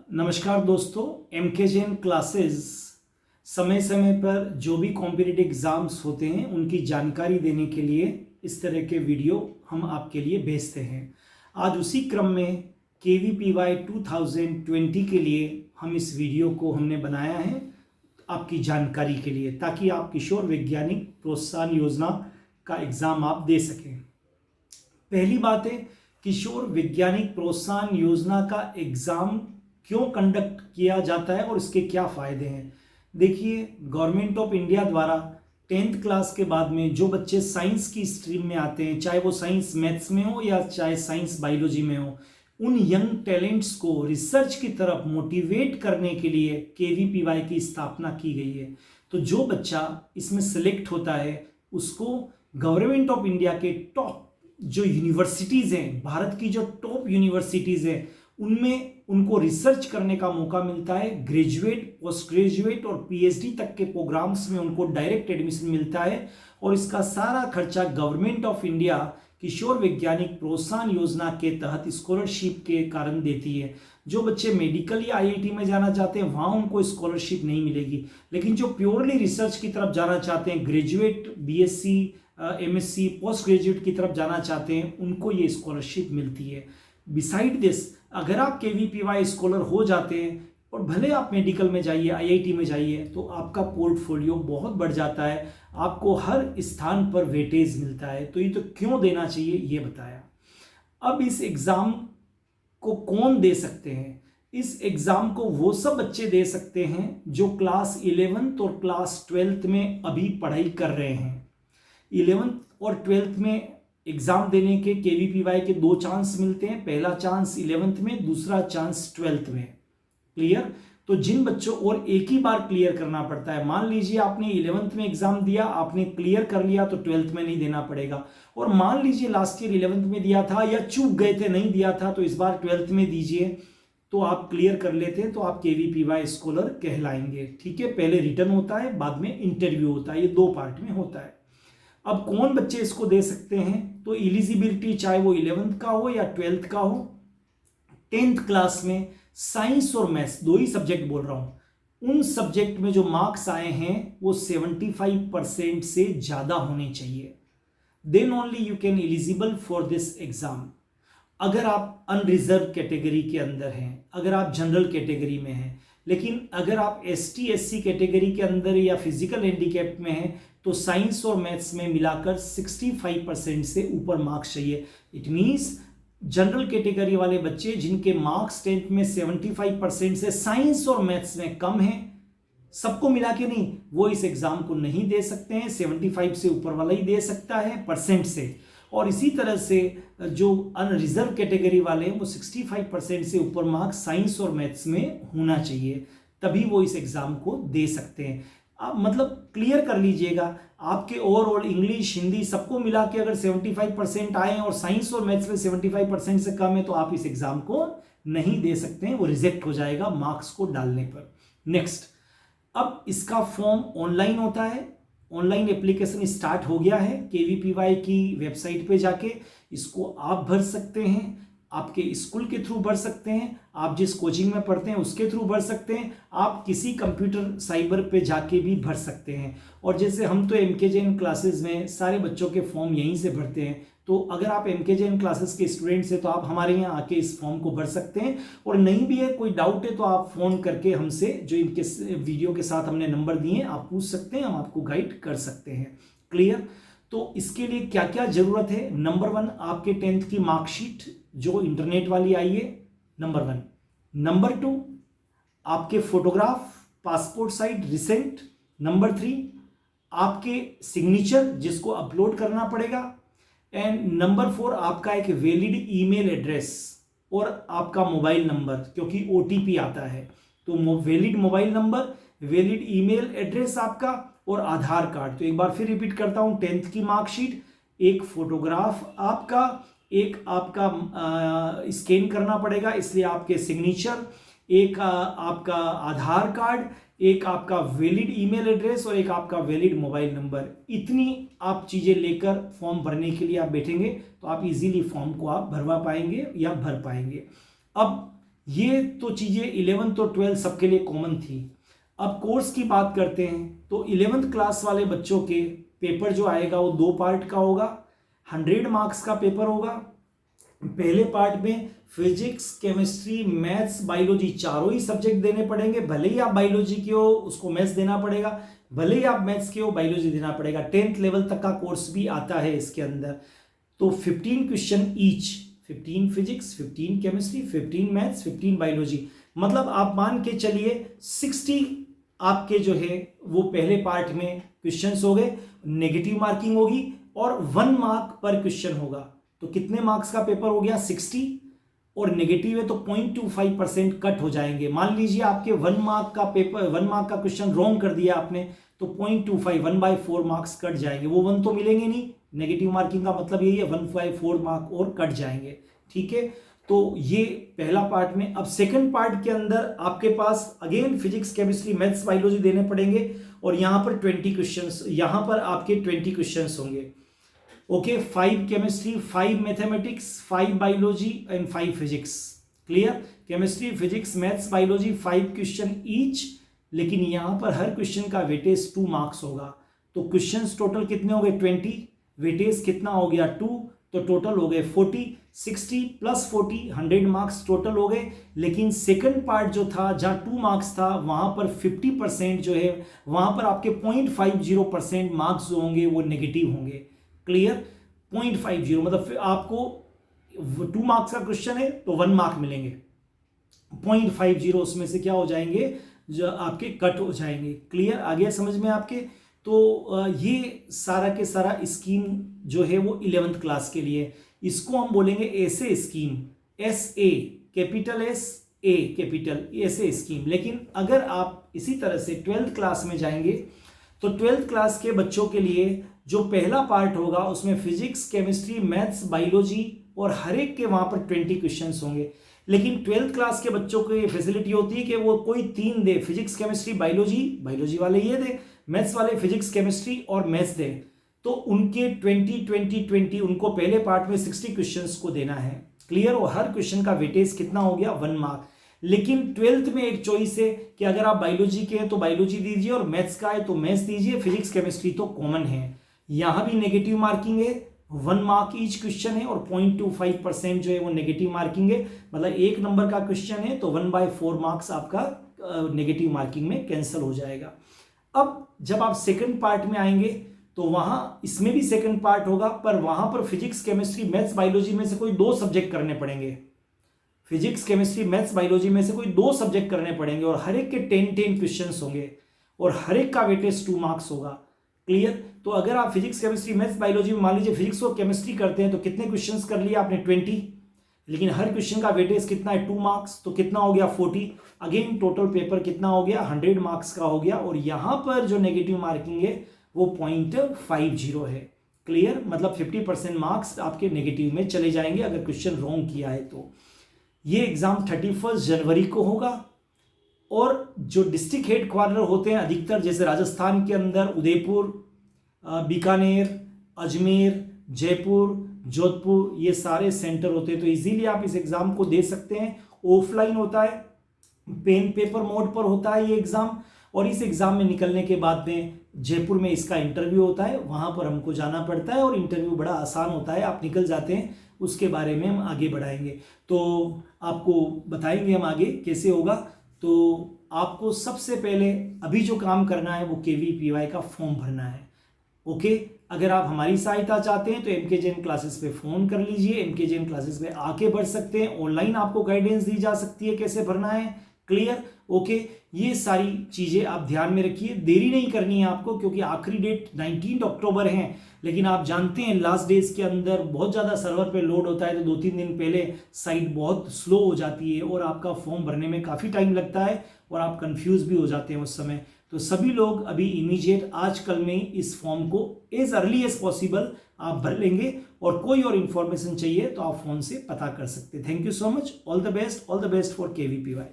नमस्कार दोस्तों, MK Jain classes समय समय पर जो भी कॉम्पिटिटिव एग्ज़ाम्स होते हैं उनकी जानकारी देने के लिए इस तरह के वीडियो हम आपके लिए भेजते हैं। आज उसी क्रम में KVPY 2020 के लिए हम इस वीडियो को हमने बनाया है आपकी जानकारी के लिए, ताकि आप किशोर वैज्ञानिक प्रोत्साहन योजना का एग्ज़ाम आप दे सकें। पहली बात है, किशोर वैज्ञानिक प्रोत्साहन योजना का एग्ज़ाम क्यों कंडक्ट किया जाता है और इसके क्या फ़ायदे हैं। देखिए, गवर्नमेंट ऑफ इंडिया द्वारा 10th क्लास के बाद में जो बच्चे साइंस की स्ट्रीम में आते हैं, चाहे वो साइंस मैथ्स में हो या चाहे साइंस बायोलॉजी में हो, उन यंग टैलेंट्स को रिसर्च की तरफ मोटिवेट करने के लिए KVPY की स्थापना की गई है। तो जो बच्चा इसमें सेलेक्ट होता है उसको गवर्नमेंट ऑफ इंडिया के टॉप जो यूनिवर्सिटीज़ हैं, भारत की जो टॉप यूनिवर्सिटीज़ हैं, उनमें उनको रिसर्च करने का मौका मिलता है। ग्रेजुएट, पोस्ट ग्रेजुएट और PhD तक के प्रोग्राम्स में उनको डायरेक्ट एडमिशन मिलता है और इसका सारा खर्चा गवर्नमेंट ऑफ इंडिया किशोर वैज्ञानिक प्रोत्साहन योजना के तहत स्कॉलरशिप के कारण देती है। जो बच्चे मेडिकल या IIT में जाना चाहते हैं वहाँ उनको स्कॉलरशिप नहीं मिलेगी, लेकिन जो प्योरली रिसर्च की तरफ जाना चाहते हैं, graduate, BSc, MSc, post graduate की तरफ जाना चाहते हैं, उनको ये स्कॉलरशिप मिलती है। बिसाइड दिस, अगर आप KVPY स्कॉलर हो जाते हैं और भले आप मेडिकल में जाइए, IIT में जाइए, तो आपका पोर्टफोलियो बहुत बढ़ जाता है, आपको हर स्थान पर वेटेज मिलता है। तो ये तो क्यों देना चाहिए ये बताया। अब इस एग्ज़ाम को कौन दे सकते हैं? इस एग्ज़ाम को वो सब बच्चे दे सकते हैं जो क्लास 11th और क्लास 12th में अभी पढ़ाई कर रहे हैं। 11th और 12th में एग्ज़ाम देने के KVPY के 2 चांस मिलते हैं। पहला चांस 11th में, दूसरा चांस 12th में। क्लियर? तो जिन बच्चों, और एक ही बार क्लियर करना पड़ता है। मान लीजिए आपने 11th में एग्ज़ाम दिया, आपने क्लियर कर लिया, तो 12th में नहीं देना पड़ेगा। और मान लीजिए लास्ट ईयर 11th में दिया था या चूक गए थे, नहीं दिया था, तो इस बार 12th में दीजिए, तो आप क्लियर कर लेते हैं तो आप KVPY स्कॉलर कहलाएंगे। ठीक है, पहले रिटर्न होता है, बाद में इंटरव्यू होता है, ये 2 पार्ट में होता है। अब कौन बच्चे इसको दे सकते हैं? तो एलिजिबिलिटी चाहे वो 11th का हो या 12th का हो, 10th क्लास में साइंस और मैथ्स 2 ही सब्जेक्ट बोल रहा हूं, उन सब्जेक्ट में जो मार्क्स आए हैं वो 75% से ज्यादा होने चाहिए। Then only you can eligible for this exam. अगर आप अनरिजर्व कैटेगरी के अंदर हैं, अगर आप जनरल कैटेगरी में हैं, लेकिन अगर आप ST SC कैटेगरी के अंदर या फिजिकल हैंडीकैप में हैं, तो साइंस और मैथ्स में मिलाकर 65% से ऊपर मार्क्स चाहिए। इट मीन्स जनरल कैटेगरी वाले बच्चे जिनके मार्क्स 10th में 75% से साइंस और मैथ्स में कम हैं, सबको मिला के नहीं, वो इस एग्जाम को नहीं दे सकते हैं। 75 से ऊपर वाला ही दे सकता है परसेंट से। और इसी तरह से जो अनरिजर्व कैटेगरी वाले हैं वो 65% से ऊपर मार्क्स साइंस और मैथ्स में होना चाहिए, तभी वो इस एग्जाम को दे सकते हैं। आप मतलब क्लियर कर लीजिएगा, आपके ओवरऑल इंग्लिश, हिंदी सबको मिला के अगर 75% आए और साइंस और मैथ्स में 75% से कम है, तो आप इस एग्जाम को नहीं दे सकते हैं, वो रिजेक्ट हो जाएगा मार्क्स को डालने पर। नेक्स्ट, अब इसका फॉर्म ऑनलाइन होता है। ऑनलाइन एप्लीकेशन स्टार्ट हो गया है। KVPY की वेबसाइट पे जाके इसको आप भर सकते हैं, आपके स्कूल के थ्रू भर सकते हैं, आप जिस कोचिंग में पढ़ते हैं उसके थ्रू भर सकते हैं, आप किसी कंप्यूटर साइबर पे जाके भी भर सकते हैं। और जैसे हम तो MK जैन क्लासेस में सारे बच्चों के फॉर्म यहीं से भरते हैं, तो अगर आप MK जैन क्लासेस के स्टूडेंट्स हैं तो आप हमारे यहाँ आके इस फॉर्म को भर सकते हैं। और नहीं भी है, कोई डाउट है, तो आप फ़ोन करके हमसे, जो इनके वीडियो के साथ हमने नंबर दिए हैं, आप पूछ सकते हैं, हम आपको गाइड कर सकते हैं। क्लियर? तो इसके लिए क्या क्या ज़रूरत है? नंबर 1, आपके 10th की मार्कशीट जो इंटरनेट वाली आई है, नंबर 1। नंबर 2, आपके photograph, passport size recent. Number 3, आपके सिग्नेचर जिसको अपलोड करना पड़ेगा। एंड नंबर 4, आपका एक वैलिड ईमेल एड्रेस और आपका मोबाइल नंबर, क्योंकि OTP आता है। तो valid mobile number, valid email address आपका और आधार कार्ड। तो एक बार फिर रिपीट करता हूं, 10th की मार्कशीट, एक फोटोग्राफ आपका, एक आपका स्कैन करना पड़ेगा इसलिए आपके सिग्नेचर, एक आपका आधार कार्ड, एक आपका वैलिड ईमेल एड्रेस और एक आपका वैलिड मोबाइल नंबर। इतनी आप चीज़ें लेकर फॉर्म भरने के लिए आप बैठेंगे तो आप इजीली फॉर्म को आप भरवा पाएंगे या भर पाएंगे। अब ये तो चीज़ें 11th और 12th सबके लिए कॉमन थी। अब कोर्स की बात करते हैं तो 11th क्लास वाले बच्चों के पेपर जो आएगा वो 2 पार्ट का होगा, 100 मार्क्स का पेपर होगा। पहले पार्ट में फिजिक्स, केमिस्ट्री, मैथ्स, बायोलॉजी चारों ही सब्जेक्ट देने पड़ेंगे। भले ही आप बायोलॉजी के हो उसको मैथ्स देना पड़ेगा, भले ही आप मैथ्स के हो बायोलॉजी देना पड़ेगा। 10th लेवल तक का कोर्स भी आता है इसके अंदर। तो 15 question each, 15 physics, 15 chemistry, 15 maths, 15 biology, मतलब आप मान के चलिए 60 आपके जो है वो पहले पार्ट में क्वेश्चंस हो गए। नेगेटिव मार्किंग होगी और 1 मार्क पर क्वेश्चन होगा। तो कितने मार्क्स का पेपर हो गया? 60, और नेगेटिव है तो 0.25% कट हो जाएंगे। मान लीजिए आपके 1 मार्क का पेपर, 1 मार्क का क्वेश्चन रॉन्ग कर दिया आपने, तो 0.25, 1/4 मार्क्स कट जाएंगे। वो 1 तो मिलेंगे नहीं, नेगेटिव मार्किंग का मतलब यही है 1/4 मार्क और कट जाएंगे। ठीक है, तो ये पहला पार्ट में। अब सेकंड पार्ट के अंदर आपके पास again physics, chemistry, maths, biology देने पड़ेंगे और यहां पर 20 क्वेश्चंस, यहां पर आपके 20 क्वेश्चंस होंगे। Okay, 5 chemistry, 5 mathematics, 5 biology and 5 physics. Clear? Chemistry, physics, maths, biology 5 question each, लेकिन यहां पर हर क्वेश्चन का वेटेज 2 मार्क्स होगा। तो क्वेश्चंस टोटल कितने हो गए? 20, वेटेज कितना हो गया? 2, तो टोटल हो गए 40। 60 प्लस 40, 100 मार्क्स टोटल हो गए। लेकिन सेकंड पार्ट जो था जहां 2 मार्क्स था वहां पर 50% जो है, वहां पर आपके 0.50% मार्क्स जो होंगे वो नेगेटिव होंगे। क्लियर? 0.50 मतलब आपको 2 मार्क्स का क्वेश्चन है तो 1 मार्क मिलेंगे, 0.50 उसमें से क्या हो जाएंगे? जो आपके कट हो जाएंगे। क्लियर? आ गया समझ में आपके? तो ये सारा के सारा स्कीम जो है वो 11th क्लास के लिए, इसको हम बोलेंगे ऐसे scheme, SA, capital S, A capital, ऐसे स्कीम। लेकिन अगर आप इसी तरह से 12th क्लास में जाएंगे तो 12th क्लास के बच्चों के लिए जो पहला पार्ट होगा उसमें फिजिक्स, केमिस्ट्री, मैथ्स, बायोलॉजी और हर एक के वहां पर 20 क्वेश्चंस होंगे। लेकिन 12th क्लास के बच्चों को ये फैसिलिटी होती है कि वो कोई 3 दे, फिजिक्स, केमिस्ट्री, बायोलॉजी, बायोलॉजी वाले ये दे, मैथ्स वाले फिजिक्स, केमिस्ट्री और मैथ्स दे। तो उनके 20 उनको पहले पार्ट में 60 क्वेश्चंस को देना है। क्लियर? और हर क्वेश्चन का वेटेज कितना हो गया? 1 मार्क। लेकिन 12th में एक चॉइस है कि अगर आप बायोलॉजी के हैं तो बायोलॉजी दीजिए और मैथ्स का है तो मैथ्स दीजिए, फिजिक्स, केमिस्ट्री तो कॉमन है। यहां भी नेगेटिव मार्किंग है, 1 मार्क ईच क्वेश्चन है और 0.25% जो है वो नेगेटिव मार्किंग है। मतलब 1 नंबर का क्वेश्चन है तो 1/4 मार्क्स आपका नेगेटिव मार्किंग में कैंसिल हो जाएगा। अब जब आप सेकंड पार्ट में आएंगे तो वहां इसमें भी सेकंड पार्ट होगा, पर वहां पर फिजिक्स, केमिस्ट्री, मैथ्स, बायोलॉजी में से कोई 2 सब्जेक्ट करने पड़ेंगे। फिजिक्स, केमिस्ट्री, मैथ्स, बायोलॉजी में से कोई 2 सब्जेक्ट करने पड़ेंगे और हर एक के 10 क्वेश्चंस होंगे और हर एक का वेटेज 2 मार्क्स होगा। क्लियर? तो अगर आप फिजिक्स, केमिस्ट्री, मैथ्स, बायोलॉजी में मान लीजिए फिजिक्स और केमिस्ट्री करते हैं तो कितने क्वेश्चंस कर लिए आपने? 20, लेकिन हर क्वेश्चन का वेटेज कितना है? 2 मार्क्स, तो कितना हो गया? 40। अगेन टोटल पेपर कितना हो गया? 100 मार्क्स का हो गया और यहां पर जो नेगेटिव मार्किंग है वो 0.50 है। क्लियर? मतलब 50% मार्क्स आपके नेगेटिव में चले जाएंगे अगर क्वेश्चन रॉन्ग किया है तो। ये एग्जाम 31 जनवरी को होगा और जो डिस्ट्रिक्ट हेड क्वार्टर होते हैं अधिकतर, जैसे राजस्थान के अंदर उदयपुर, बीकानेर, अजमेर, जयपुर, जोधपुर, ये सारे सेंटर होते हैं। तो इजीली आप इस एग्जाम को दे सकते हैं। ऑफलाइन होता है, पेन पेपर मोड पर होता है ये एग्जाम, और इस एग्जाम में निकलने के बाद में जयपुर में इसका इंटरव्यू होता है, वहां पर हमको जाना पड़ता है और इंटरव्यू बड़ा आसान होता है, आप निकल जाते हैं। उसके बारे में हम आगे बढ़ाएंगे, तो आपको बताएंगे हम आगे कैसे होगा। तो आपको सबसे पहले अभी जो काम करना है वो KVPY का फॉर्म भरना है। ओके, अगर आप हमारी सहायता चाहते हैं तो MKJN क्लासेस पे फोन कर लीजिए, MKJN क्लासेस पे आके भर सकते हैं। ऑनलाइन आपको गाइडेंस दी जा सकती है कैसे भरना है। क्लियर? ओके, ये सारी चीजें आप ध्यान में रखिए, देरी नहीं करनी है आपको, क्योंकि आखिरी डेट 19 अक्टूबर है। लेकिन आप जानते हैं लास्ट डेज के अंदर बहुत ज़्यादा सर्वर पे लोड होता है, तो 2-3 दिन पहले साइट बहुत स्लो हो जाती है और आपका फॉर्म भरने में काफ़ी टाइम लगता है और आप कंफ्यूज भी हो जाते हैं उस समय। तो सभी लोग अभी इमीडिएट आज कल में इस फॉर्म को एज अर्ली एज पॉसिबल आप भर लेंगे, और कोई और इन्फॉर्मेशन चाहिए तो आप फोन से पता कर सकते हैं। Thank you so much, all the best for KVPY।